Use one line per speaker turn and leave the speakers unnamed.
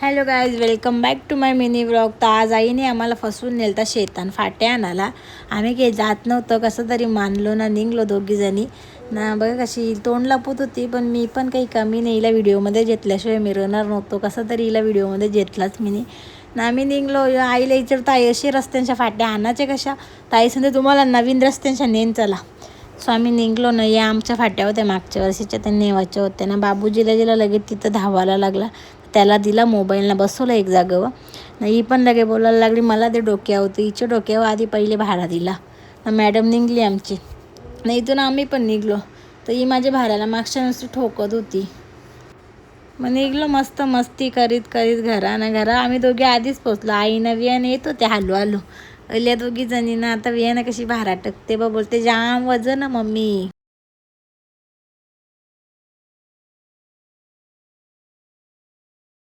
Hello guys, welcome back to my mini vlog. तर आज आईने आम्हाला फसवून नेलं तर शेतान फाट्या आणायला. आम्ही काही जात नव्हतं, कसं तरी मानलो ना निघलो दोघीजणी ना. बघा कशी तोंड लपत होती, पण मी पण काही कमी नाही. हिला व्हिडिओमध्ये घेतल्याशिवाय मिरवणार नव्हतो. कसं तरी हिला व्हिडिओमध्ये घेतलाच मी ना. आम्ही निघलो. आईला विचारतो, आई अशी रस्त्यांच्या फाट्या आणायचे कशा? ताई सांगते तुम्हाला नवीन रस्त्यांच्या नेन चला. सो आम्ही निघलो ना. या आमच्या फाट्या होत्या मागच्या वर्षीच्या, त्या नेवाच्या होत्या ना. बाबूजीला लगेच तिथं धावायला लागला. त्याला दिला मोबाईलला, बसवलं एक जागेवर ना. ही पण लगे बोलायला लागली मला ते डोक्यावरती. हिच्या डोक्यावर आधी पहिले भाडा दिला ना. मॅडम निघली आमची ना. इथून आम्ही पण निघलो. तर ही माझ्या भाड्याला मागच्या नुसती ठोकत होती. मग निघलो मस्त मस्ती करीत करीत घरा आम्ही दोघे आधीच पोचलो. आईनं वियाने येत होते हलू हलू. अल्या दोघी जणींना आता वियानं कशी भारा टकते बा. बोलते जाम वजन ना मम्मी.